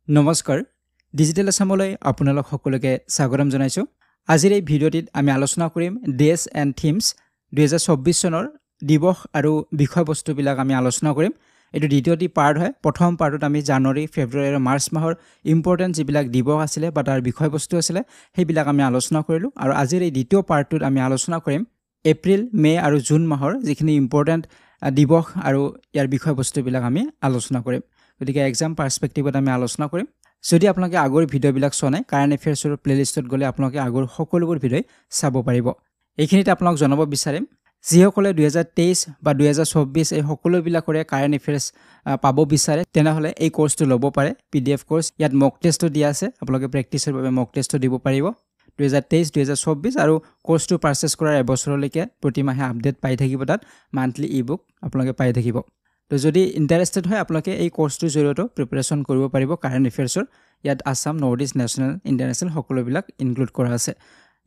নমস্কাৰ ডিজিটেল আসামলৈ আপোনালোক সকলোকে স্বাগতম জনাইছো আজিৰ এই ভিডিঅ'টিত আমি আলোচনা কৰিম ডেজ এণ্ড থিমছ 2024 চনৰ দিৱস আৰু বিষয়বস্তুবিলাক আমি আলোচনা কৰিম এটো দ্বিতীয়টি পাৰ্ট হয় প্ৰথম পাৰ্টত আমি জানুৱাৰী ফেব্ৰুৱাৰী আৰু মাৰ্চ মাহৰ ইম্পৰ্টেন্ট যিবিলাক দিৱস আছিল বা তাৰ বিষয়বস্তু আছিল সেইবিলাক আমি আলোচনা কৰিলো আৰু আজিৰ এই দ্বিতীয় পাৰ্টটোত আমি আলোচনা কৰিম এপ্ৰিল মে আৰু জুন মাহৰ যিখিনি ইম্পৰ্টেন্ট দিৱস আৰু ইয়াৰ বিষয়বস্তুবিলাক আমি আলোচনা কৰিম গতিকে এক্সাম পাৰ্সপেক্টিভত আমি আলোচনা কৰিম যদি আপোনালোকে আগৰ ভিডিঅ'বিলাক চোৱা কাৰেণ্ট এফেয়াৰ্ছৰ প্লেলিষ্টত গলে আপোনালোকে আগৰ সকলোবোৰ ভিডিঅ চাব পাৰিব এইখিনিতে আপোনালোক জনাব বিচাৰিম যিসকলে 2023 বা 2024 এই সকলোবিলাকৰে কাৰেণ্ট এফেয়াৰ্ছ পাব বিচাৰে তেনেহলে এই কোৰ্সটো ল'ব পাৰে পিডিএফ কোৰ্স ইয়াত মক টেষ্টটো দিয়া আছে আপোনালোকে প্ৰেক্টিছৰ বাবে মক টেষ্টটো দিব পাৰিব 2023 2024 আৰু কোৰ্সটো পাৰচেজ কৰাৰ এবছৰলৈকে প্ৰতি মাহে আপডেট পাই থাকিব তাত মান্থলি ই-বুক আপোনালোকে পাই থাকিব তো যদি ইন্টাৰেস্টেড হয় আপোনালোকে এই কোৰ্সটোৰ জৰিয়তে প্ৰিপাৰেচন কৰিব পাৰিব কাৰেণ্ট এফেয়াৰ্ছৰ ইয়াত Assam north east national international সকলোবিলাক ইনক্লুড কৰা আছে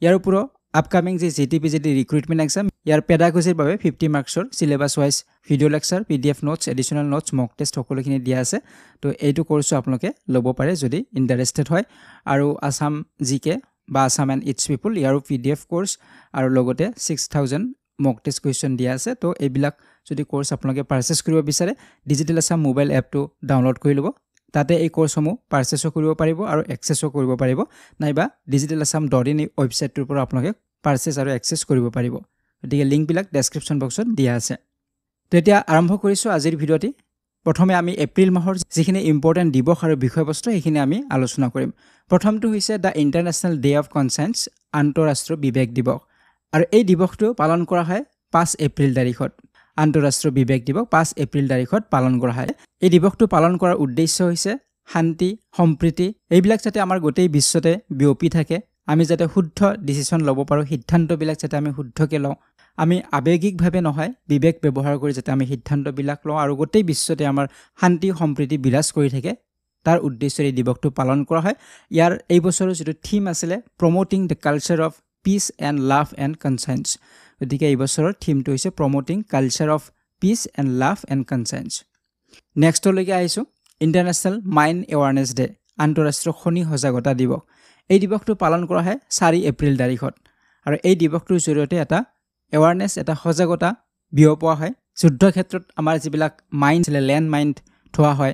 ইয়াৰ ওপৰত আপকামিং যে জিটিপিজিটি ৰিক্ৰুটমেন্ট এক্সাম ইয়াৰ পেডাগজিৰ বাবে 50 মাৰ্কছৰ syllabus wise video lecture PDF notes additional notes mock test সকলোখিনি দিয়া আছে তো এইটো কোৰ্সটো আপোনালোকে ল'ব পাৰে যদি ইন্টাৰেস্টেড হয় আৰু আসাম জিকে বা Assam and it's people year PDF course আৰু লগতে 6000 মক টেষ্ট কুৱেশ্যন দিয়া আছে তো এইবিলাক যদি কোৰ্স আপোনালোকে পাৰচেজ কৰিব বিচাৰে ডিজিটেল আসাম মোবাইল এপটো ডাউনলোড কৰি ল'ব তাতে এই কোৰ্সসমূহ পাৰচেজ কৰিব পাৰিব আৰু এক্সেছ কৰিব পাৰিব নাইবা digitalassam.in ৱেবছাইটটোৰ পৰা আপোনালোকে পাৰচেজ আৰু এক্সেছ কৰিব পাৰিব গতিকে লিংকবিলাক ডেসক্ৰিপচন বক্সত দিয়া আছে তো এতিয়া আৰম্ভ কৰিছো আজিৰ ভিডিঅ'টি প্ৰথমে আমি এপ্ৰিল মাহৰ যিখিনি ইম্পৰ্টেন্ট দিৱস আৰু বিষয়বস্তু এইখিনি আমি আলোচনা কৰিম প্ৰথমটো হৈছে দা ইন্টাৰনেশ্যনেল ডে অফ কনসায়েন্স আন্তঃৰাষ্ট্ৰীয় বিবেক দিৱস আৰু এই দিৱসটো পালন কৰা হয় 5 এপ্ৰিল তাৰিখত আন্তঃৰাষ্ট্ৰীয় বিবেক দিৱস 5 এপ্ৰিল তাৰিখত পালন কৰা হয় এই দিৱসটো পালন কৰাৰ উদ্দেশ্য হৈছে শান্তি সম্প্ৰীতি এইবিলাক যাতে আমাৰ গোটেই বিশ্বতে বিয়পি থাকে আমি যাতে শুদ্ধ ডিসিশন ল'ব পাৰো সিদ্ধান্তবিলাক যাতে আমি শুদ্ধকে লওঁ আমি আবেগিকভাৱে নহয় বিবেক ব্যৱহাৰ কৰি যাতে আমি সিদ্ধান্তবিলাক লওঁ আৰু গোটেই বিশ্বতে আমাৰ শান্তি সম্প্ৰীতি বিৰাজ কৰি থাকে তাৰ উদ্দেশ্যৰে এই দিৱসটো পালন কৰা হয় ইয়াৰ এই বছৰৰ যেটো থিম আছিল promoting the culture of peace and love and conscience গতিকে এই বছৰৰ থিমটো হৈছে promoting culture of peace and love and conscience নেক্সটলৈকে আহিছো ইন্টাৰনেশ্যনেল মাইণ্ড এৱাৰনেছ ডে আন্তঃৰাষ্ট্ৰীয় খনি সজাগতা দিৱস এই দিৱসটো পালন কৰা হয় 4 এপ্ৰিল তাৰিখত আৰু এই দিৱসটোৰ জৰিয়তে এটা এৱাৰনেছ এটা সজাগতা বিয়পোৱা হয় যুদ্ধ ক্ষেত্ৰত আমাৰ যিবিলাক মাইণ্ড লেণ্ড মাইণ্ড থোৱা হয়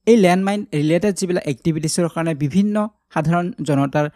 এই লেণ্ড মাইণ্ড ৰিলেটেড যিবিলাক এক্টিভিটিছৰ কাৰণে বিভিন্ন সাধাৰণ জনতাৰ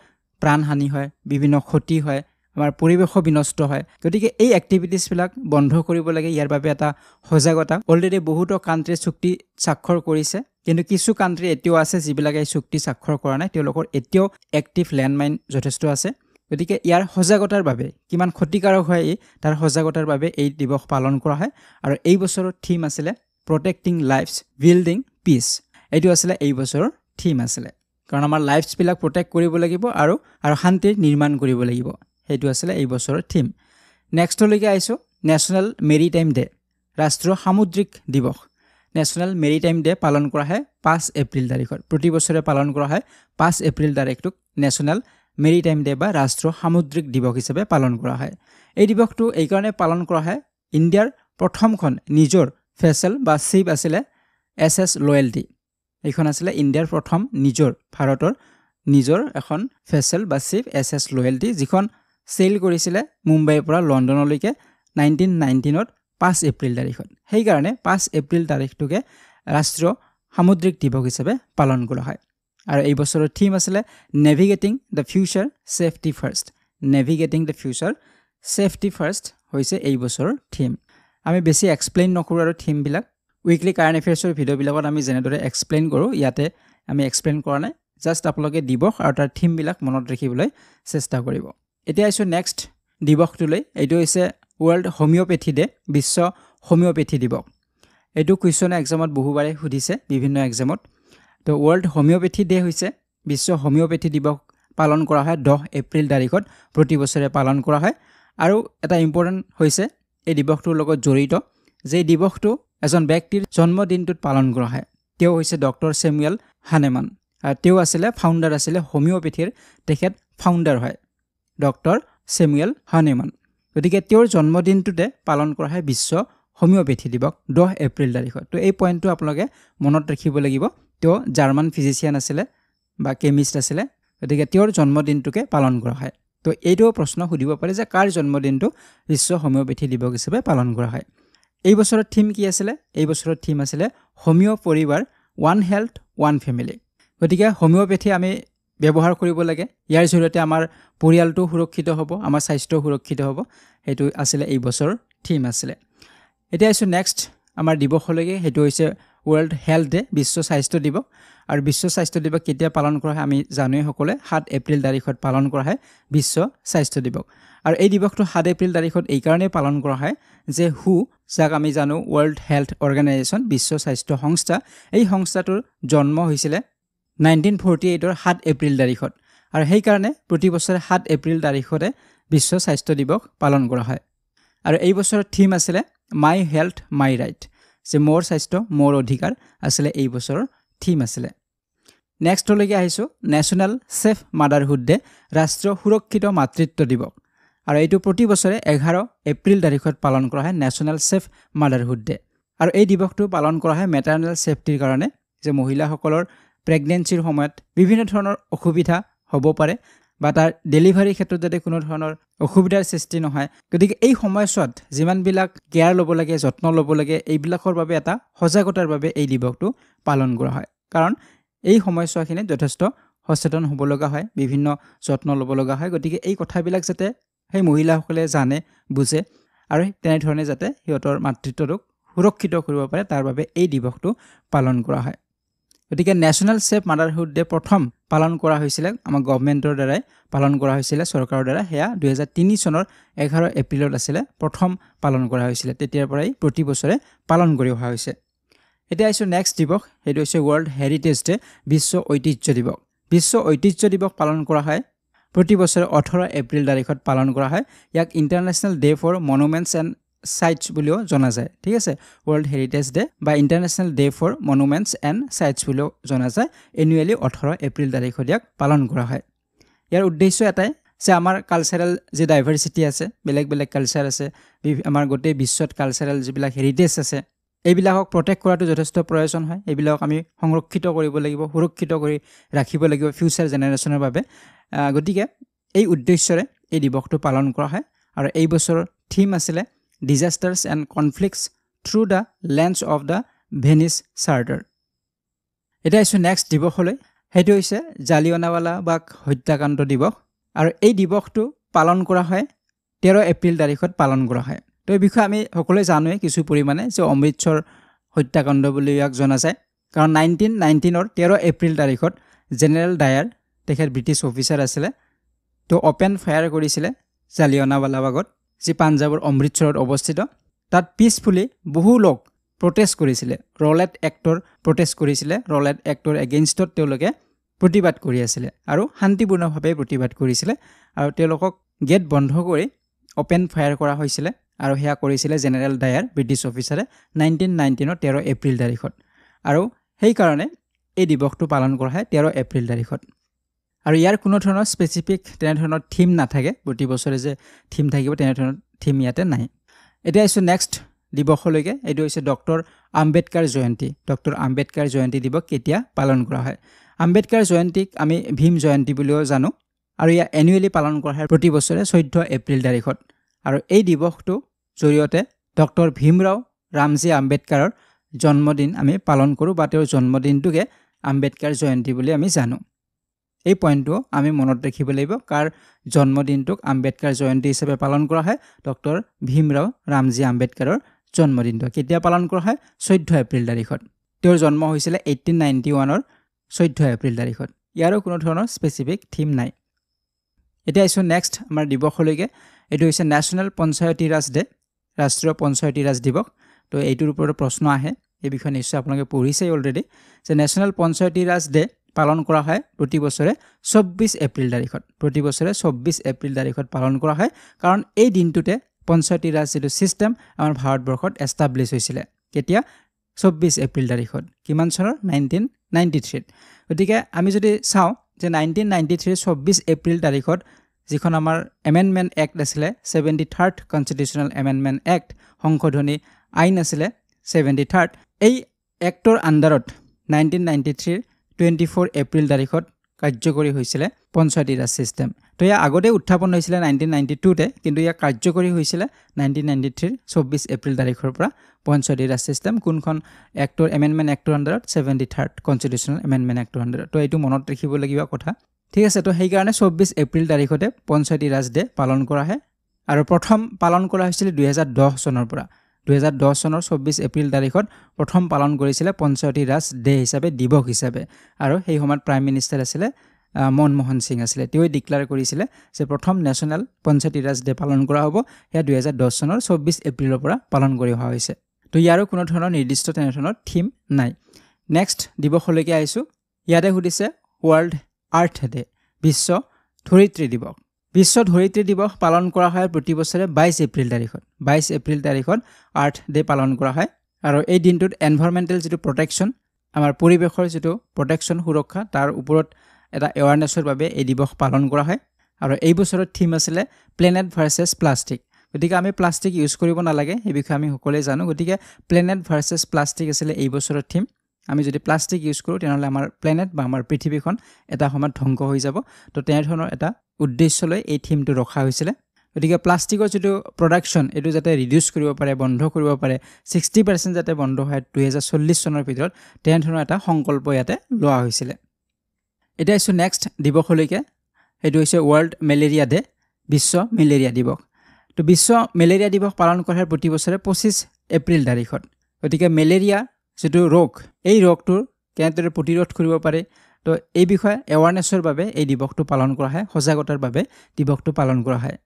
প্ৰাণহানি হয় বিভিন্ন ক্ষতি হয় আমাৰ পৰিবেশ বিনষ্ট হয় গতিকে এই এক্টিভিটিছবিলাক বন্ধ কৰিব লাগে ইয়াৰ বাবে এটা সজাগতা অলৰেডি বহুত কান্ট্ৰি চুক্তি স্বাক্ষৰ কৰিছে কিন্তু কিছু কান্ট্ৰি এতিয়াও আছে যিবিলাকে এই চুক্তি স্বাক্ষৰ কৰা নাই তেওঁলোকৰ এতিয়াও এক্টিভ লেণ্ডমাইন যথেষ্ট আছে গতিকে ইয়াৰ সজাগতাৰ বাবে কিমান ক্ষতিকাৰক হয় তাৰ সজাগতাৰ বাবে এই দিৱস পালন কৰা হয় আৰু এই বছৰৰ থিম আছিল প্ৰটেক্টিং লাইভছ বিল্ডিং পিস এইটো আছিল এই বছৰৰ থিম আছিল কাৰণ আমাৰ লাইভছ বিলাক প্ৰটেক্ট কৰিব লাগিব আৰু শান্তি নিৰ্মাণ কৰিব লাগিব সেইটো আছিল এই বছৰৰ থিম নেক্সটলৈকে আইছো নেশ্যনেল মেৰিটাইম ডে ৰাষ্ট্ৰীয় সামুদ্ৰিক দিৱস নেশ্যনেল মেৰিটাইম ডে পালন কৰা হয় 5 এপ্ৰিল তাৰিখত প্ৰতি বছৰে পালন কৰা হয় 5 এপ্ৰিল তাৰিখটোক নেশ্যনেল মেৰিটাইম ডে বা ৰাষ্ট্ৰীয় সামুদ্ৰিক দিৱস হিচাপে পালন কৰা হয় এই দিৱসটো এই কাৰণে পালন কৰা হয় ইণ্ডিয়াৰ প্ৰথমখন নিজৰ ভেসেল বা শিপ আছিল এছএছ লয়েলটি এইখন আছিল ইণ্ডিয়াৰ প্ৰথম নিজৰ ভাৰতৰ নিজৰ এখন ভেসেল বা শিপ এছএছ লয়েলটি যিখন সেল কৰিছিল মুম্বাইৰ পৰা লণ্ডনলৈকে 1919 ত 5 এপ্ৰিল তাৰিখত সেই কাৰণে 5 এপ্ৰিল তাৰিখটোকে ৰাষ্ট্ৰীয় সামুদ্ৰিক দিৱস হিচাপে পালন কৰা হয় আৰু এই বছৰৰ থিম আছিল navigating the future safety first navigating the future safety first হৈছে এই বছৰৰ থিম আমি বেছি এক্সপ্লেইন নকৰো আৰু থিম বিলাক উইকলি কাৰেণ্ট এফেয়াৰ্ছৰ ভিডিঅ'বিলাকত আমি যেনেদৰে এক্সপ্লেইন কৰো ইয়াতে আমি এক্সপ্লেইন কৰা নাই জাস্ট আপোনালোকে দিৱস আৰু তাৰ থিম বিলাক মনত ৰাখিবলৈ চেষ্টা কৰিব এতিয়া আইছো নেক্সট দিৱসটোলৈ এইটো হৈছে ওয়াৰ্ল্ড হোমিওপ্যাথি ডে বিশ্ব হোমিওপ্যাথি দিৱস এইটো কুৱেশ্যন এক্সামত বহুবাৰে সুধিছে বিভিন্ন এক্সামত তো ওয়াৰ্ল্ড হোমিওপ্যাথি ডে হৈছে বিশ্ব হোমিওপ্যাথি দিৱস পালন কৰা হয় 10 এপ্ৰিল তাৰিখত প্ৰতি বছৰে পালন কৰা হয় আৰু এটা ইম্পৰ্টেন্ট হৈছে এই দিৱসটোৰ লগত জড়িত যে দিৱসটো এজন ব্যক্তিৰ জন্মদিনটোত পালন কৰা হয় তেওঁ হৈছে ডক্টৰ স্যামুৱেল হানেমান তেওঁ আছিল ফাউণ্ডাৰ আছিল হোমিওপ্যাথিৰ তেখেত ফাউণ্ডাৰ হয় ডক্টৰ স্যামুৱেল হানেমান গতিকে তেওঁৰ জন্মদিনটোতে পালন কৰা হয় বিশ্ব হোমিওপ্যাথি দিৱস 10 এপ্ৰিল তাৰিখত তো এই পইণ্টটো আপোনালোকে মনত ৰাখিব লাগিব তেওঁ জাৰ্মান ফিজিচিয়ান আছিলে বা কেমিষ্ট আছিলে গতিকে তেওঁৰ জন্মদিনটোকে পালন কৰা হয় তো এইটো প্ৰশ্ন সুধিব পাৰে যে কাৰ জন্মদিনটো বিশ্ব হোমিওপেথি দিৱস হিচাপে পালন কৰা হয় এই বছৰৰ থিম কি আছিলে এই বছৰৰ থিম আছিলে হোমিও পৰিবাৰ ওৱান হেল্থ ওৱান ফেমিলি গতিকে হোমিওপেথি আমি ব্যৱহাৰ কৰিব লাগে ইয়াৰ জৰিয়তে আমাৰ পৰিয়ালটো সুৰক্ষিত হ'ব আমাৰ স্বাস্থ্য সুৰক্ষিত হ'ব সেইটো আছিলে এই বছৰৰ থিম আছিলে এতিয়া আছো নেক্সট আমাৰ দিৱসলৈকে সেইটো হৈছে ৱৰ্ল্ড হেল্থ ডে বিশ্ব স্বাস্থ্য দিৱস আৰু বিশ্ব স্বাস্থ্য দিৱস কেতিয়া পালন কৰা হয় আমি জানোৱে সকলোৱে 7 এপ্ৰিল তাৰিখত পালন কৰা হয় বিশ্ব স্বাস্থ্য দিৱস আৰু এই দিৱসটো 7 এপ্ৰিল তাৰিখত এই কাৰণে পালন কৰা হয় যে হু যাক আমি জানো ৱৰ্ল্ড হেল্থ অৰ্গেনাইজেশ্যন বিশ্ব স্বাস্থ্য সংস্থা এই সংস্থাটোৰ জন্ম হৈছিলে 1948 7 এপ্ৰিল তাৰিখত আৰু সেই কাৰণে প্ৰতি বছৰে 7 এপ্ৰিল তাৰিখতে বিশ্ব স্বাস্থ্য দিৱস পালন কৰা হয় আৰু এই বছৰৰ থিম আছিলে মাই হেল্থ মাই ৰাইট যে মোৰ স্বাস্থ্য মোৰ অধিকাৰ আছিলে এই বছৰৰ থিম আছিলে নেক্সটলৈকে আহিছোঁ নেশ্যনেল ছেফ মাদাৰহুড ডে ৰাষ্ট্ৰীয় সুৰক্ষিত মাতৃত্ব দিৱস আৰু এইটো প্ৰতি বছৰে 11 এপ্ৰিল তাৰিখত পালন কৰা হয় নেশ্যনেল ছেফ মাদাৰহুড ডে আৰু এই দিৱসটো পালন কৰা হয় মেটাৰনেল ছেফটিৰ কাৰণে যে মহিলাসকলৰ প্ৰেগনেন্সিৰ সময়ত বিভিন্ন ধৰণৰ অসুবিধা হ'ব পাৰে বা তাৰ ডেলিভাৰীৰ ক্ষেত্ৰত যাতে কোনো ধৰণৰ অসুবিধাৰ সৃষ্টি নহয় গতিকে এই সময়ছোৱাত যিমানবিলাক কেয়াৰ ল'ব লাগে যত্ন ল'ব লাগে এইবিলাকৰ বাবে এটা সজাগতাৰ বাবে এই দিৱসটো পালন কৰা হয় কাৰণ এই সময়ছোৱাখিনিত যথেষ্ট সচেতন হ'ব লগা হয় বিভিন্ন যত্ন ল'ব লগা হয় গতিকে এই কথাবিলাক যাতে সেই মহিলাসকলে জানে বুজে আৰু তেনেধৰণে যাতে সিহঁতৰ মাতৃত্বটোক সুৰক্ষিত কৰিব পাৰে তাৰ বাবে এই দিৱসটো পালন কৰা হয় গতিকে নেশ্যনেল ছেফ মাদাৰহুড ডে প্ৰথম পালন কৰা হৈছিলে আমাৰ গভৰ্ণমেণ্টৰ দ্বাৰাই পালন কৰা হৈছিলে চৰকাৰৰ দ্বাৰা সেয়া 2003 চনৰ 11 এপ্ৰিলত আছিলে প্ৰথম পালন কৰা হৈছিলে তেতিয়াৰ পৰাই প্ৰতি বছৰে পালন কৰি অহা হৈছে এতিয়া আহিছোঁ নেক্সট দিৱস সেইটো হৈছে ৱৰ্ল্ড হেৰিটেজ ডে বিশ্ব ঐতিহ্য দিৱস বিশ্ব ঐতিহ্য দিৱস পালন কৰা হয় প্ৰতি বছৰে 18 এপ্ৰিল তাৰিখত পালন কৰা হয় ইয়াক international day for monuments and sites বুলিও জনা যায় ঠিক আছে ৱৰ্ল্ড হেৰিটেজ ডে বা international day for monuments and sites বুলিও জনা যায় এনুৱেলি 18 এপ্ৰিল তাৰিখত ইয়াক পালন কৰা হয় ইয়াৰ উদ্দেশ্য এটাই যে আমাৰ কালচাৰেল যি ডাইভাৰ্চিটি আছে বেলেগ বেলেগ কালচাৰ আছে আমাৰ গোটেই বিশ্বত কালচাৰেল যিবিলাক হেৰিটেজ আছে এইবিলাকক প্ৰটেক্ট কৰাটো যথেষ্ট প্ৰয়োজন হয় এইবিলাকক আমি সংৰক্ষিত কৰিব লাগিব সুৰক্ষিত কৰি ৰাখিব লাগিব ফিউচাৰ জেনেৰেশ্যনৰ বাবে গতিকে এই উদ্দেশ্যৰে এই দিৱসটো পালন কৰা হয় আৰু এই বছৰৰ থিম আছিলে disasters and conflicts through the lens of the Venice charter এতিয়া আহিছোঁ নেক্সট দিৱসলৈ সেইটো হৈছে জালিয়ানৱালা বাগ হত্যাকাণ্ড দিৱস আৰু এই দিৱসটো পালন কৰা হয় 13 এপ্ৰিল তাৰিখত পালন কৰা হয় তো এই বিষয়ে আমি সকলোৱে জানোৱে কিছু পৰিমাণে যে অমৃতসৰ হত্যাকাণ্ড বুলি ইয়াক জনা যায় কাৰণ 1919 13 এপ্ৰিল তাৰিখত জেনেৰেল ডায়াৰ তেখেত ব্ৰিটিছ অফিচাৰ আছিলে তো অপেন ফায়াৰ কৰিছিলে জালিয়ানৱালা বাগত যি পাঞ্জাবৰ অমৃতসৰত অৱস্থিত তাত পিছফুলি বহু লোক প্ৰটেষ্ট কৰিছিলে ৰলেট এক্টৰ প্ৰটেষ্ট কৰিছিলে ৰলেট এক্টৰ এগেইনষ্টত তেওঁলোকে প্ৰতিবাদ কৰি আছিলে আৰু শান্তিপূৰ্ণভাৱে প্ৰতিবাদ কৰিছিলে আৰু তেওঁলোকক গেট বন্ধ কৰি অপেন ফায়াৰ কৰা হৈছিলে আৰু সেয়া কৰিছিলে জেনেৰেল ডায়াৰ ব্ৰিটিছ অফিচাৰে 1919 13 এপ্ৰিল তাৰিখত আৰু সেইকাৰণে এই দিৱসটো পালন কৰা হয় 13 এপ্ৰিল তাৰিখত আৰু ইয়াৰ কোনো ধৰণৰ স্পেচিফিক তেনেধৰণৰ থিম নাথাকে প্ৰতি বছৰে যে থিম থাকিব তেনেধৰণৰ থিম ইয়াতে নাই এতিয়া আহিছোঁ নেক্সট দিৱসলৈকে এইটো হৈছে ডক্টৰ আম্বেদকাৰ জয়ন্তী ডক্টৰ আম্বেদকাৰ জয়ন্তী দিৱস কেতিয়া পালন কৰা হয় আম্বেদকাৰ জয়ন্তীক আমি ভীম জয়ন্তী বুলিও জানো আৰু ইয়াৰ এনুৱেলি পালন কৰা হয় প্ৰতি বছৰে 14 এপ্ৰিল তাৰিখত আৰু এই দিৱসটো জৰিয়তে ডক্টৰ ভীমৰাও ৰামজী আম্বেদকাৰৰ জন্মদিন আমি পালন কৰোঁ বা তেওঁৰ জন্মদিনটোকে আম্বেদকাৰ জয়ন্তী বুলি আমি জানো এই পইণ্টটো আমি মনত ৰাখিব লাগিব কাৰ জন্মদিনটোক আম্বেদকাৰ জয়ন্তী হিচাপে পালন কৰা হয় ডক্টৰ ভীমৰাও ৰামজী আম্বেদকাৰৰ জন্মদিনটো কেতিয়া পালন কৰা হয় 14 এপ্ৰিল তাৰিখত তেওঁৰ জন্ম হৈছিলে 1891 14 এপ্ৰিল তাৰিখত ইয়াৰো কোনো ধৰণৰ স্পেচিফিক থিম নাই এতিয়া আহিছোঁ নেক্সট আমাৰ দিৱসলৈকে এইটো হৈছে নেশ্যনেল পঞ্চায়তী ৰাজ ডে ৰাষ্ট্ৰীয় পঞ্চায়তী ৰাজ দিৱস তো এইটোৰ ওপৰত প্ৰশ্ন আহে এই বিষয়ে নিশ্চয় আপোনালোকে পঢ়িছেই অলৰেডি যে নেশ্যনেল পঞ্চায়তী ৰাজ ডে পালন কৰা হয় প্ৰতি বছৰে 24 এপ্ৰিল তাৰিখত প্ৰতি বছৰে 24 এপ্ৰিল তাৰিখত পালন কৰা হয় কাৰণ এই দিনটোতে পঞ্চায়তী ৰাজ যিটো ছিষ্টেম আমাৰ ভাৰতবৰ্ষত এষ্টাব্লিছ হৈছিলে কেতিয়া 24 এপ্ৰিল তাৰিখত কিমান চনৰ 1993 গতিকে আমি যদি চাওঁ যে 1993 24 এপ্ৰিল তাৰিখত যিখন আমাৰ এমেণ্ডমেণ্ট এক্ট আছিলে 73rd কনষ্টিটিউশ্যনেল এমেণ্ডমেণ্ট এক্ট সংশোধনী আইন আছিলে 73rd এই এক্টৰ আণ্ডাৰত 1993 24 এপ্ৰিল তাৰিখত কাৰ্যকৰী হৈছিলে পঞ্চায়তী ৰাজ ছিষ্টেম। তো ইয়াৰ আগতে উত্থাপন হৈছিলে 1992তে, কিন্তু ইয়াৰ কাৰ্যকৰী হৈছিলে 1993 24 এপ্ৰিল তাৰিখৰ পৰা পঞ্চায়তী ৰাজ ছিষ্টেম কোনখন এক্টৰ এমেণ্ডমেণ্ট এক্টৰ আণ্ডাৰত 73rd কনষ্টিটিউশ্যনেল এমেণ্ডমেণ্ট এক্টৰ আণ্ডাৰত। তো এইটো মনত ৰাখিবলগীয়া কথা। ঠিক আছে, তো সেইকাৰণে 24 এপ্ৰিল তাৰিখতে পঞ্চায়তী ৰাজ ডে পালন কৰা হয় আৰু প্ৰথম পালন কৰা হৈছিল 2010 চনৰ পৰা। 2010 চনৰ 24 এপ্ৰিল তাৰিখত প্ৰথম পালন কৰিছিলে পঞ্চায়তী ৰাজ ডে হিচাপে, দিৱস হিচাপে। আৰু সেই সময়ত প্ৰাইম মিনিষ্টাৰ আছিলে মনমোহন সিং আছিলে। তেওঁই ডিক্লেয়াৰ কৰিছিলে যে প্ৰথম নেশ্যনেল পঞ্চায়তী ৰাজ ডে পালন কৰা হ'ব। সেয়া 2010 চনৰ 24 এপ্ৰিলৰ পৰা পালন কৰি অহা হৈছে। তো ইয়াৰো কোনো ধৰণৰ নিৰ্দিষ্ট তেনেধৰণৰ থিম নাই। নেক্সট দিৱসলৈকে আহিছোঁ। ইয়াতে সুধিছে ৱৰ্ল্ড আৰ্থ ডে, বিশ্ব ধৰিত্ৰী দিৱস। বিশ্ব ধৰিত্ৰী দিৱস পালন কৰা হয় প্ৰতি বছৰে 22 এপ্ৰিল তাৰিখত। 22 এপ্ৰিল তাৰিখত আৰ্থ ডে পালন কৰা হয় আৰু এই দিনটোত এনভাইৰমেণ্টেল যিটো প্ৰটেকশ্যন, আমাৰ পৰিৱেশৰ যিটো প্ৰটেকশ্যন সুৰক্ষা, তাৰ ওপৰত এটা এৱাৰনেছৰ বাবে এই দিৱস পালন কৰা হয়। আৰু এই বছৰৰ থিম আছিলে প্লেনেট ভাৰ্চেছ প্লাষ্টিক। গতিকে আমি প্লাষ্টিক ইউজ কৰিব নালাগে, এই বিষয়ে আমি সকলোৱে জানো। গতিকে প্লেনেট ভাৰ্চেছ প্লাষ্টিক আছিলে এই বছৰৰ থিম। আমি যদি প্লাষ্টিক ইউজ কৰোঁ তেনেহ'লে আমাৰ প্লেনেট বা আমাৰ পৃথিৱীখন এটা সময়ত ধ্বংস হৈ যাব। তো তেনেধৰণৰ এটা উদ্দেশ্য লৈ এই থিমটো ৰখা হৈছিলে। গতিকে প্লাষ্টিকৰ যিটো প্ৰডাকশ্যন, এইটো যাতে ৰিডিউচ কৰিব পাৰে, বন্ধ কৰিব পাৰে, 60% যাতে বন্ধ হয় 2040 চনৰ ভিতৰত, তেনেধৰণৰ এটা সংকল্প ইয়াতে লোৱা হৈছিলে। এতিয়া আছোঁ নেক্সট দিৱসলৈকে। সেইটো হৈছে ৱৰ্ল্ড মেলেৰিয়া ডে, বিশ্ব মেলেৰিয়া দিৱস। তো বিশ্ব মেলেৰিয়া দিৱস পালন কৰা হয় প্ৰতি বছৰে 25 এপ্ৰিল তাৰিখত। গতিকে মেলেৰিয়া যিটো ৰোগ, এই ৰোগটোৰ কেনেদৰে প্ৰতিৰোধ কৰিব পাৰে, তো এই বিষয়ে এৱাৰনেছৰ বাবে এই দিৱসটো পালন কৰা হয়, সজাগতাৰ বাবে দিৱসটো পালন কৰা হয়।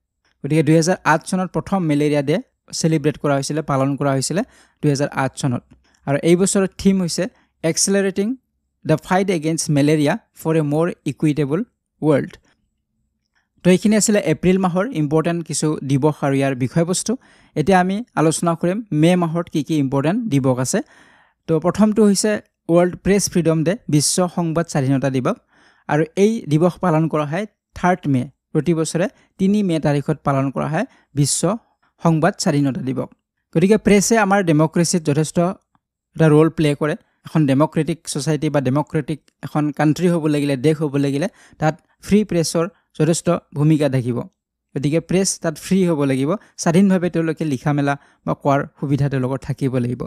গতিকে 2008 চনত প্ৰথম মেলেৰিয়া ডে চেলিব্ৰেট কৰা হৈছিলে, পালন কৰা হৈছিলে 2008 চনত। আৰু এই বছৰৰ থিম হৈছে accelerating the fight against malaria for a more equitable world. তো এইখিনি আছিলে এপ্ৰিল মাহৰ ইম্পৰ্টেণ্ট কিছু দিৱস আৰু ইয়াৰ বিষয়বস্তু। এতিয়া আমি আলোচনা কৰিম মে' মাহত কি কি ইম্পৰ্টেণ্ট দিৱস আছে। তো প্ৰথমটো হৈছে ৱৰ্ল্ড প্ৰেছ ফ্ৰীডম ডে, বিশ্ব সংবাদ স্বাধীনতা দিৱস। আৰু এই দিৱস পালন কৰা হয় 3rd মে', প্ৰতি বছৰে 3 মে' তাৰিখত পালন কৰা হয় বিশ্ব সংবাদ স্বাধীনতা দিৱস। গতিকে প্ৰেছে আমাৰ ডেমক্ৰেচিত যথেষ্ট এটা ৰোল প্লে' কৰে। এখন ডেমক্ৰেটিক ছ'চাইটি বা ডেমক্ৰেটিক এখন কাণ্ট্ৰি হ'ব লাগিলে, দেশ হ'ব লাগিলে, তাত ফ্ৰী প্ৰেছৰ যথেষ্ট ভূমিকা থাকিব। গতিকে প্ৰেছ তাত ফ্ৰী হ'ব লাগিব, স্বাধীনভাৱে তেওঁলোকে লিখা মেলা বা কোৱাৰ সুবিধা তেওঁলোকৰ থাকিব লাগিব।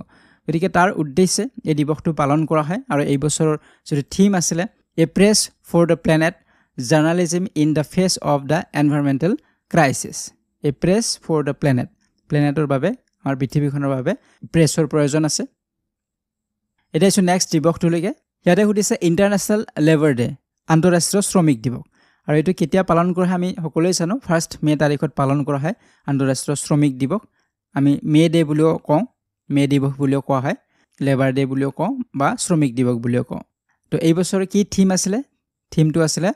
গতিকে তাৰ উদ্দেশ্যে এই দিৱসটো পালন কৰা হয়। আৰু এই বছৰৰ যিটো থিম আছিলে a press for the planet, journalism in the face of the environmental crisis. A press for the planet, প্লেনেটৰ বাবে, আমাৰ পৃথিৱীখনৰ বাবে প্ৰেছৰ প্ৰয়োজন আছে। এতিয়া আছোঁ নেক্সট দিৱসটোলৈকে। ইয়াতে সুধিছে ইণ্টাৰনেশ্যনেল লেবাৰ ডে, আন্তঃৰাষ্ট্ৰীয় শ্ৰমিক দিৱস। আৰু এইটো কেতিয়া পালন কৰা হয় আমি সকলোৱে জানো, 1 মে' তাৰিখত পালন কৰা হয় আন্তঃৰাষ্ট্ৰীয় শ্ৰমিক দিৱস। আমি মে' ডে বুলিও কওঁ, মে' দিৱস বুলিও কোৱা হয়, লেবাৰ ডে বুলিও কওঁ বা শ্ৰমিক দিৱস বুলিও কওঁ। তো এই বছৰ কি থিম আছিলে? থিমটো আছিলে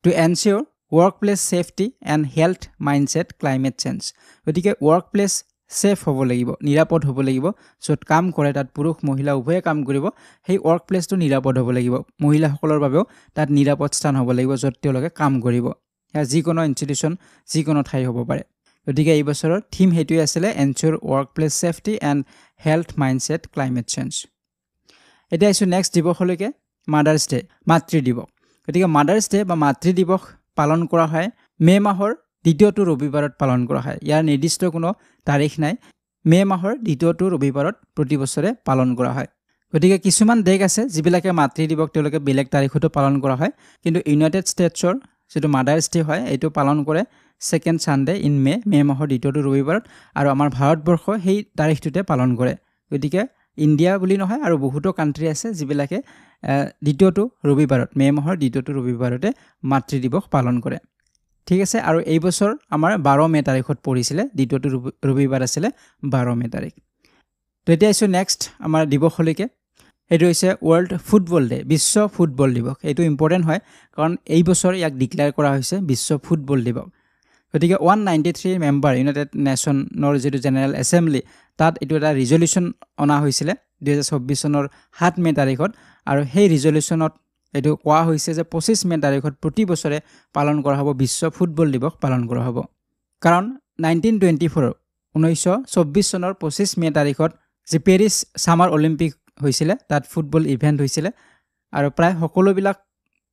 to ensure work place safety and health mindset climate change. গতিকে ৱৰ্ক প্লেছ ছেফ হ'ব লাগিব, নিৰাপদ হ'ব লাগিব। য'ত কাম কৰে তাত পুৰুষ মহিলা উভয়ে কাম কৰিব, সেই ৱৰ্ক প্লেছটো নিৰাপদ হ'ব লাগিব। মহিলাসকলৰ বাবেও তাত নিৰাপদ স্থান হ'ব লাগিব য'ত তেওঁলোকে কাম কৰিব। সেয়া যিকোনো ইনষ্টিটিউশ্যন, যিকোনো ঠাই হ'ব পাৰে। গতিকে এই বছৰৰ থিম সেইটোৱে আছিলে ensure work place safety and health mindset climate change. এতিয়া আহিছোঁ নেক্সট দিৱসলৈকে, মাদাৰ্ছ ডে, মাতৃ দিৱস। গতিকে মাদাৰ্ছ ডে বা মাতৃ দিৱস পালন কৰা হয় মে' মাহৰ 2টো ৰবিবাৰত পালন কৰা হয়। ইয়াৰ নিৰ্দিষ্ট কোনো তাৰিখ নাই। মে' মাহৰ 2টো ৰবিবাৰত প্ৰতি বছৰে পালন কৰা হয়। গতিকে কিছুমান দেশ আছে যিবিলাকে মাতৃ দিৱস তেওঁলোকে বেলেগ তাৰিখতো পালন কৰা হয়, কিন্তু ইউনাইটেড ষ্টেটছৰ যিটো মাদাৰ্ছ ডে হয় এইটো পালন কৰে 2nd ছানডে ইন মে' মাহৰ 2টো ৰবিবাৰত। আৰু আমাৰ ভাৰতবৰ্ষ সেই তাৰিখটোতে পালন কৰে। গতিকে ইণ্ডিয়া বুলি নহয়, আৰু বহুতো কাণ্ট্ৰি আছে যিবিলাকে 2টো ৰবিবাৰত, মে' মাহৰ 2টো ৰবিবাৰতে মাতৃ দিৱস পালন কৰে। ঠিক আছে, আৰু এই বছৰ আমাৰ 12 মে' তাৰিখত পৰিছিলে, 2টো ৰবিবাৰ আছিলে 12 মে' তাৰিখ। তো এতিয়া আহিছোঁ নেক্সট আমাৰ দিৱসলৈকে। সেইটো হৈছে ৱৰ্ল্ড ফুটবল ডে, বিশ্ব ফুটবল দিৱস। এইটো ইম্পৰ্টেণ্ট হয় কাৰণ এই বছৰ ইয়াক ডিক্লেয়াৰ কৰা হৈছে বিশ্ব ফুটবল দিৱস। গতিকে 193 মেম্বাৰ ইউনাইটেড নেশ্যনৰ যিটো জেনেৰেল এছেম্বলি, তাত এইটো এটা ৰিজলিউশ্যন অনা হৈছিলে 2024 চনৰ 7 মে' তাৰিখত। আৰু সেই ৰিজলিউশ্যনত এইটো কোৱা হৈছে যে 25 মে' তাৰিখত প্ৰতি বছৰে পালন কৰা হ'ব বিশ্ব ফুটবল দিৱস পালন কৰা হ'ব। কাৰণ 1924 চনৰ 25 মে' তাৰিখত যি পেৰিছ ছামাৰ অলিম্পিক হৈছিলে, তাত ফুটবল ইভেণ্ট হৈছিলে। আৰু প্ৰায় সকলোবিলাক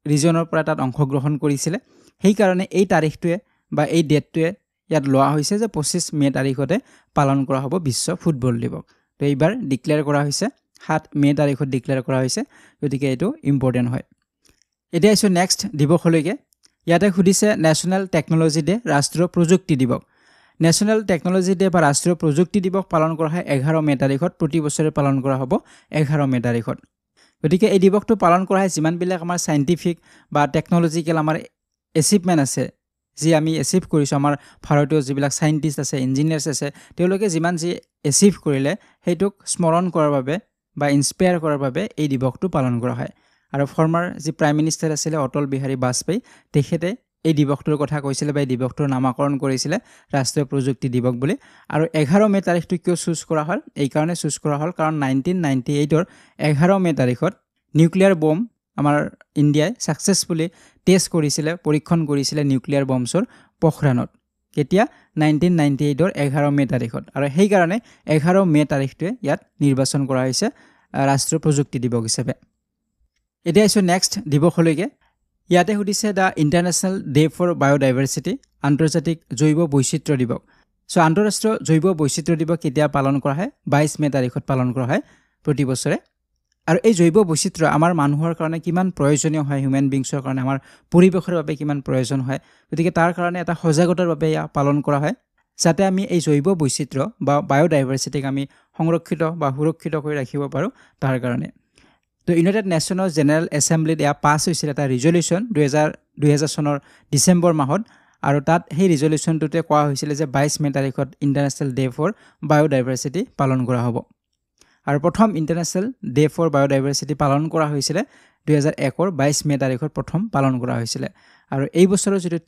ৰিজনৰ পৰা তাত অংশগ্ৰহণ কৰিছিলে সেইকাৰণে এই তাৰিখটোৱে বা এই ডেটটোৱে ইয়াত লোৱা হৈছে যে 25 মে তাৰিখতে পালন কৰা হ'ব বিশ্ব ফুটবল দিৱস তো এইবাৰ ডিক্লেয়াৰ কৰা হৈছে 7 মে তাৰিখত ডিক্লেয়াৰ কৰা হৈছে গতিকে এইটো ইম্পৰ্টেণ্ট হয় এতিয়া আছো নেক্সট দিৱসলৈকে ইয়াতে সুধিছে নেশ্যনেল টেকন'লজি ডে ৰাষ্ট্ৰীয় প্ৰযুক্তি দিৱস নেশ্যনেল টেকন'লজি ডে বা ৰাষ্ট্ৰীয় প্ৰযুক্তি দিৱস পালন কৰা হয় 11 মে তাৰিখত প্ৰতি বছৰে পালন কৰা হ'ব 11 মে তাৰিখত গতিকে এই দিৱসটো পালন কৰা হয় যিমানবিলাক আমাৰ সাইন্টিফিক বা টেকন'লজিকেল আমাৰ এচিভমেণ্ট আছে যি আমি এচিভ কৰিছোঁ আমাৰ ভাৰতীয় যিবিলাক সাইন্টিষ্ট আছে ইঞ্জিনিয়াৰ্ছ আছে তেওঁলোকে যিমান যি এচিভ কৰিলে সেইটোক স্মৰণ কৰাৰ বাবে বা ইনস্পায়াৰ কৰাৰ বাবে এই দিৱসটো পালন কৰা হয় আৰু ফৰ্মাৰ যি প্ৰাইম মিনিষ্টাৰ আছিলে অটল বিহাৰী বাজপেয়ী তেখেতে এই দিৱসটোৰ কথা কৈছিলে বা এই দিৱসটোৰ নামাকৰণ কৰিছিলে ৰাষ্ট্ৰীয় প্ৰযুক্তি দিৱস বুলি আৰু 11 মে তাৰিখটো কিয় চুজ কৰা হ'ল এই কাৰণে চুজ কৰা হ'ল কাৰণ 1998ৰ 11 মে তাৰিখত নিউক্লিয়াৰ বম আমাৰ ইণ্ডিয়াই সাকসেসফুলি টেষ্ট কৰিছিলে পৰীক্ষণ কৰিছিলে নিউক্লিয়াৰ বমছৰ পোখৰাণত কেতিয়া 1998ৰ 11 মে তাৰিখত আৰু সেই কাৰণে 11 মে তাৰিখটোৱে ইয়াত নিৰ্বাচন কৰা হৈছে ৰাষ্ট্ৰীয় প্ৰযুক্তি দিৱস হিচাপে এতিয়া আছো নেক্সট দিৱসলৈকে ইয়াতে সুধিছে দা ইণ্টাৰনেশ্যনেল ডে ফৰ বায়োডাইভাৰ্চিটি আন্তৰ্জাতিক জৈৱ বৈচিত্ৰ্য দিৱস সো আন্তঃৰাষ্ট্ৰীয় জৈৱ বৈচিত্ৰ্য দিৱস কেতিয়া পালন কৰা হয় 22 মে তাৰিখত পালন কৰা হয় প্ৰতি বছৰে আৰু এই জৈৱ বৈচিত্ৰ্য আমাৰ মানুহৰ কাৰণে কিমান প্ৰয়োজনীয় হয় হিউম্যান বিংছৰ কাৰণে আমাৰ পৰিৱেশৰ বাবে কিমান প্ৰয়োজন হয় গতিকে তাৰ কাৰণে এটা সজাগতাৰ বাবে ইয়া পালন কৰা হয় যাতে আমি এই জৈৱ বৈচিত্ৰ্য বা বায়োডাইভাৰ্চিটিক আমি সংৰক্ষিত বা সুৰক্ষিত কৰি ৰাখিব পাৰোঁ তাৰ কাৰণে তো ইউনাইটেড নেশ্যনৰ জেনেৰেল এছেম্বলিত ইয়া পাছ হৈছিল এটা ৰিজলিউশ্যন 2000 চনৰ ডিচেম্বৰ মাহত আৰু তাত সেই ৰিজলিউশ্যনটোতে কোৱা হৈছিল যে 22 মে তাৰিখত ইণ্টাৰনেশ্যনেল ডে ফৰ বায়োডাইভাৰ্চিটি পালন কৰা হ'ব আৰু প্ৰথম ইণ্টাৰনেশ্যনেল ডে ফৰ বায়োডাইভাৰ্চিটি পালন কৰা হৈছিলে 2001ৰ 22 মে তাৰিখত প্ৰথম পালন কৰা হৈছিলে আৰু এই বছৰৰ যিটো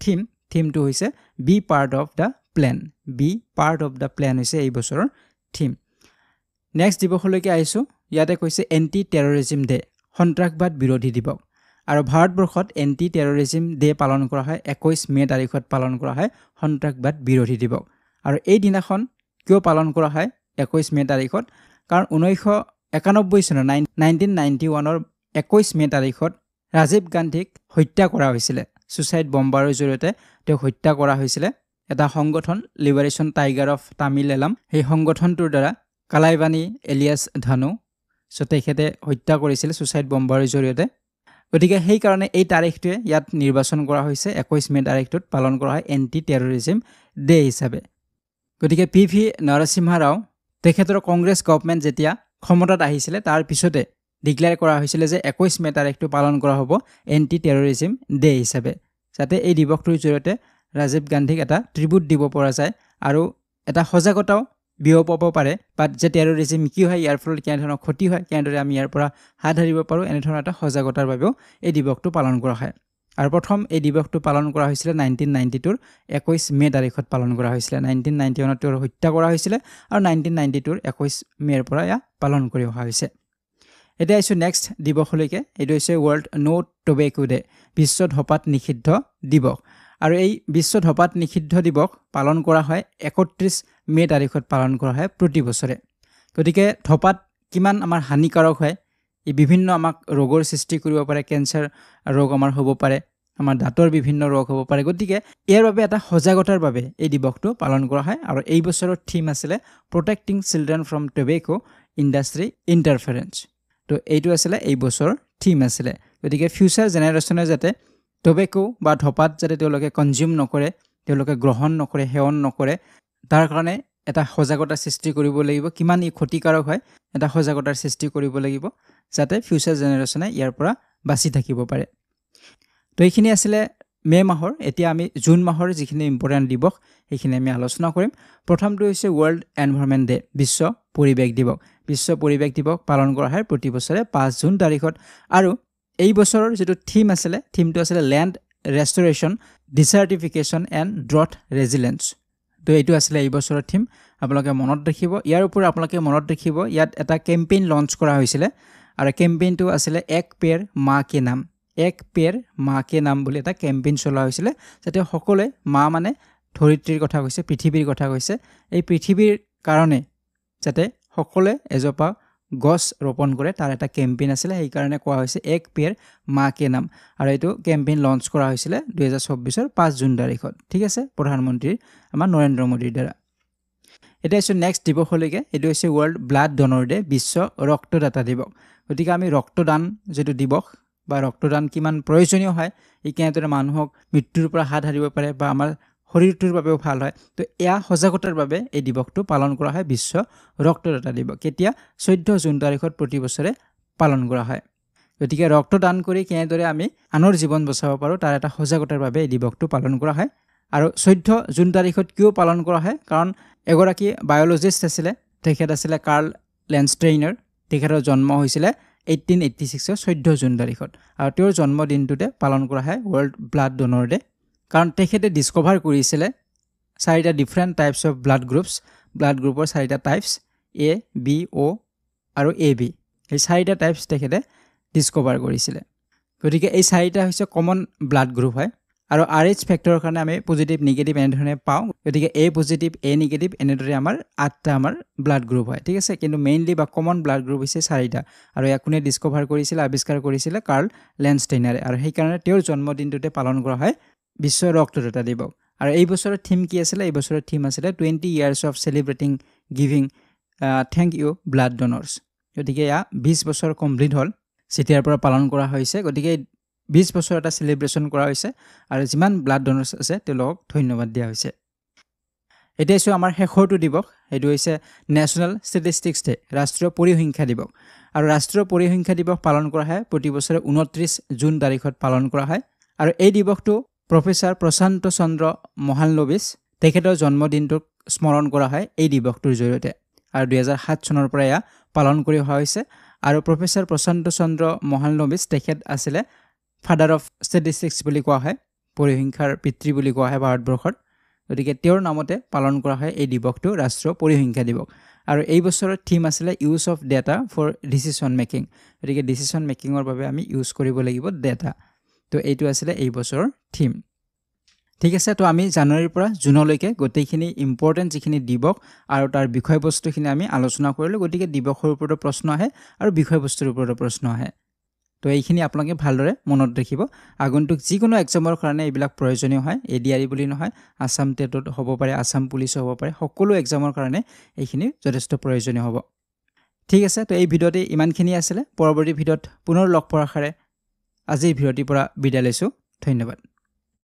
থিমটো হৈছে be part of the plane হৈছে এই বছৰৰ থিম নেক্সট দিৱসলৈকে আহিছোঁ ইয়াতে কৈছে এণ্টি টেৰৰিজিম ডে সন্ত্ৰাসবাদ বিৰোধী দিৱস আৰু ভাৰতবৰ্ষত এণ্টি টেৰৰিজিম ডে পালন কৰা হয় 21 মে তাৰিখত পালন কৰা হয় সন্ত্ৰাসবাদ বিৰোধী দিৱস আৰু এই দিনাখন কিয় পালন কৰা হয় 21 মে তাৰিখত কাৰণ 1991 চনৰ 1991ৰ 21 মে তাৰিখত ৰাজীৱ গান্ধীক হত্যা কৰা হৈছিলে সুইচাইড বম্বাৰৰ জৰিয়তে তেওঁক হত্যা কৰা হৈছিলে এটা সংগঠন লিবাৰেশ্যন টাইগাৰ অফ তামিল এলাম সেই সংগঠনটোৰ দ্বাৰা কালাইবানী এলিয়াছ ধানু সো তেখেতে হত্যা কৰিছিল সুইচাইড বম্বাৰৰ জৰিয়তে গতিকে সেই কাৰণে এই তাৰিখটোৱে ইয়াত নিৰ্বাচন কৰা হৈছে 21 মে তাৰিখটোত পালন কৰা হয় এণ্টি টেৰৰিজিম ডে হিচাপে গতিকে PV নৰসিম্হা ৰাও তেখেতৰ কংগ্ৰেছ গভৰ্ণমেণ্ট যেতিয়া ক্ষমতাত আহিছিলে তাৰ পিছতে ডিক্লেয়াৰ কৰা হৈছিল যে 21 মে তাৰিখটো পালন কৰা হ'ব এণ্টি টেৰৰিজিম ডে হিচাপে যাতে এই দিৱসটোৰ জৰিয়তে ৰাজীৱ গান্ধীক এটা ট্ৰিবিউট দিব পৰা যায় আৰু এটা সজাগতাও বিয়পাব পাৰে বাট যে টেৰৰিজিম কি হয় ইয়াৰ ফলত কেনেধৰণৰ ক্ষতি হয় কেনেদৰে আমি ইয়াৰ পৰা হাত সাৰিব পাৰোঁ এনেধৰণৰ এটা সজাগতাৰ বাবেও এই দিৱসটো পালন কৰা হয় আৰু প্ৰথম এই দিৱসটো পালন কৰা হৈছিলে 1992ৰ 21 মে তাৰিখত পালন কৰা হৈছিলে 1991ত তেওঁৰ হত্যা কৰা হৈছিলে আৰু 1992ৰ 21 মেৰ পৰা ইয়া পালন কৰি অহা হৈছে এতিয়া আছো নেক্সট দিৱসলৈকে এইটো হৈছে ৱৰ্ল্ড নো টোবেকো ডে বিশ্ব ধঁপাত নিষিদ্ধ দিৱস আৰু এই বিশ্ব ধঁপাত নিষিদ্ধ দিৱস পালন কৰা হয় 31 মে তাৰিখত পালন কৰা হয় প্ৰতি বছৰে গতিকে ধঁপাত কিমান আমাৰ হানিকাৰক হয় ই বিভিন্ন আমাক ৰোগৰ সৃষ্টি কৰিব পাৰে কেঞ্চাৰ ৰোগ আমাৰ হ'ব পাৰে আমাৰ দাঁতৰ বিভিন্ন ৰোগ হ'ব পাৰে গতিকে ইয়াৰ বাবে এটা সজাগতাৰ বাবে এই দিৱসটো পালন কৰা হয় আৰু এই বছৰৰ থিম আছিলে protecting children from tobacco industry ইণ্টাৰফাৰেঞ্চ তো এইটো আছিলে এই বছৰৰ থিম আছিলে গতিকে ফিউচাৰ জেনেৰেশ্যনে যাতে টোবেকো বা ধঁপাত যাতে তেওঁলোকে কনজিউম নকৰে তেওঁলোকে গ্ৰহণ নকৰে সেৱন নকৰে তাৰ কাৰণে এটা সজাগতাৰ সৃষ্টি কৰিব লাগিব কিমান ই ক্ষতিকাৰক হয় এটা সজাগতাৰ সৃষ্টি কৰিব লাগিব যাতে ফিউচাৰ জেনেৰেশ্যনে ইয়াৰ পৰা বাচি থাকিব পাৰে তো এইখিনি আছিলে মে মাহৰ এতিয়া আমি জুন মাহৰ যিখিনি ইম্পৰ্টেণ্ট দিৱস সেইখিনি আমি আলোচনা কৰিম প্ৰথমটো হৈছে ৱৰ্ল্ড এনভাইৰনমেণ্ট ডে বিশ্ব পৰিৱেশ দিৱস পালন কৰা হয় প্ৰতি বছৰে 5 জুন তাৰিখত আৰু এই বছৰৰ যেটো থিমটো আছিলে ল্যান্ড ৰেষ্টৰেশ্যন ডিচাৰ্টিফিকেশ্যন এণ্ড ড্ৰট ৰেজিলেন্স তো এইটো আছিলে এই বছৰৰ থিম আপোনালোকে মনত ৰাখিব ইয়াৰ ওপৰত আপোনালোকে মনত ৰাখিব ইয়াত এটা কেম্পেইন লঞ্চ কৰা হৈছিলে আৰু কেম্পেইনটো আছিলে এক পেৰ মা কে নাম বুলি এটা কেম্পেইন চলোৱা হৈছিলে যাতে সকলোৱে মা মানে ধৰিত্ৰীৰ কথা কৈছে পৃথিৱীৰ কথা কৈছে এই পৃথিৱীৰ কাৰণে যাতে সকলোৱে এজোপা গছ ৰোপণ কৰে তাৰ এটা কেম্পেইন আছিলে সেইকাৰণে কোৱা হৈছে এক পেৰ মাঁ কে নাম আৰু এইটো কেম্পেইন লঞ্চ কৰা হৈছিলে 2024 ৰ 5 জুন তাৰিখত ঠিক আছে প্ৰধানমন্ত্ৰী আমাৰ নৰেন্দ্ৰ মোদীৰ দ্বাৰা এটা হৈছে নেক্সট দিৱসলৈকে এইটো হৈছে ৱৰ্ল্ড ব্লাড ডোনৰ ডে বিশ্ব ৰক্তদাতা দিৱস গতিকে আমি ৰক্তদান যেটো দিৱস বা ৰক্তদান কিমান প্ৰয়োজনীয় হয় ই কেনেদৰে মানুহক মৃত্যুৰ পৰা হাত সাৰিব পাৰে বা আমাৰ শৰীৰটোৰ বাবেও ভাল হয় তো এয়া সজাগতাৰ বাবে এই দিৱসটো পালন কৰা হয় বিশ্ব ৰক্তদাতা দিৱস কেতিয়া 14 জুন তাৰিখত প্ৰতি বছৰে পালন কৰা হয় গতিকে ৰক্তদান কৰি কেনেদৰে আমি আনৰ জীৱন বচাব পাৰো তাৰ এটা সজাগতাৰ বাবে এই দিৱসটো পালন কৰা হয় আৰু 14 জুন তাৰিখত কিয় পালন কৰা হয় কাৰণ এগৰাকী বায়োলজিষ্ট আছিলে তেখেত আছিলে কাৰ্ল লেন্ডষ্টেইনাৰ তেখেতৰ জন্ম হৈছিলে 1886 14 জুন তাৰিখত আৰু তেওঁৰ জন্মদিনটোতে পালন কৰা হয় ৱৰ্ল্ড ব্লাড ডোনৰ ডে কাৰণ তেখেতে ডিস্কভাৰ কৰিছিলে চাৰিটা ডিফাৰেন্ট টাইপছ অফ ব্লাড গ্ৰুপৰ চাৰিটা টাইপছ এ বি অ আৰু এ বি এই চাৰিটা টাইপছ তেখেতে ডিস্কভাৰ কৰিছিলে গতিকে এই চাৰিটা হৈছে কমন ব্লাড গ্ৰুপ হয় আৰু RH ফেক্টৰৰ কাৰণে আমি পজিটিভ নেগেটিভ এনেধৰণে পাওঁ গতিকে A পজিটিভ A নেগেটিভ এনেদৰে আমাৰ 8টা আমাৰ ব্লাড গ্ৰুপ হয় ঠিক আছে কিন্তু মেইনলি বা কমন ব্লাড গ্ৰুপ হৈছে 4টা আৰু ইয়াক কোনে ডিস্কভাৰ কৰিছিল আৱিষ্কাৰ কৰিছিল কাৰ্ল লেন্ডষ্টেইনাৰে আৰু সেই কাৰণে তেওঁৰ জন্মদিনটোতে পালন কৰা হয় বিশ্ব ৰক্তদাতা দিৱস আৰু এই বছৰৰ থিম কি আছিল এই বছৰৰ থিম আছিল 20 years of celebrating giving thank you blood donors গতিকে ইয়া 20 বছৰ কমপ্লিট হ'ল যেতিয়াৰ পৰা পালন কৰা হৈছে গতিকে 20 বছৰ এটা সেলিব্ৰেশন কৰা হৈছে আৰু যিমান ব্লাড ডোনৰ্স আছে তেওঁলোকক ধন্যবাদ দিয়া হৈছে এতিয়া আছে আমাৰ শেষৰটো দিৱস এটো হৈছে নেশ্যনেল ষ্টেটিষ্টিক্স ডে ৰাষ্ট্ৰীয় পৰিসংখ্যা দিৱস আৰু ৰাষ্ট্ৰীয় পৰিসংখ্যা দিৱস পালন কৰা হয় প্ৰতি বছৰে 29 জুন তাৰিখত পালন কৰা হয় আৰু এই দিৱসটো প্ৰফেসৰ প্ৰশান্ত চন্দ্ৰ মহালনবিছ তেখেতৰ জন্মদিনটোক স্মৰণ কৰা হয় এই দিৱসটোৰ জৰিয়তে আৰু 2007 চনৰ পৰা ইয়া পালন কৰি অহা হৈছে আৰু প্ৰফেসৰ প্ৰশান্ত চন্দ্ৰ মহালনবিছ তেখেত আছিল ফাদাৰ অফ ষ্টেটিষ্টিক্স বুলি কোৱা হয় পৰিসংখ্যাৰ পিতৃ বুলি কোৱা হয় ভাৰতবৰ্ষৰ গতিকে তেওঁৰ নামতে পালন কৰা হয় এই দিৱসটো ৰাষ্ট্ৰীয় পৰিসংখ্যা দিৱস আৰু এই বছৰৰ থিম আছিল use of data for decision making গতিকে ডিসিশন মেকিংৰ বাবে আমি ইউজ কৰিব লাগিব ডেটা তো এইটো আছিল এই বছৰৰ থিম ঠিক আছে তো আমি জানুৱাৰীৰ পৰা জুনলৈকে গোটেইখিনি ইম্পৰ্টেন্ট যিখিনি দিৱস আৰু তাৰ বিষয়বস্তুখিনি আমি আলোচনা কৰিলো গতিকে দিৱসৰ ওপৰত প্ৰশ্ন আহে আৰু বিষয়বস্তুৰ ওপৰত প্ৰশ্ন আহে তো এইখিনি আপোনালোকে ভালদৰে মনত ৰাখিব আগন্তুক যিকোনো এক্সামৰ কাৰণে এইবিলাক প্ৰয়োজনীয় হয় এডিআৰই বুলি নহয় আসাম টেটত হ'ব পাৰে আসাম পুলিচ হ'ব পাৰে সকলো এক্সামৰ কাৰণে এইখিনি যথেষ্ট প্ৰয়োজনীয় হ'ব ঠিক আছে তো এই ভিডিঅ'তে ইমানখিনি আছিল পৰৱৰ্তী ভিডিঅ'ত পুনৰ লগ পোৱাৰ আশাৰে আজিৰ ভিডিঅ'টিৰ পৰা বিদায় লৈছো ধন্যবাদ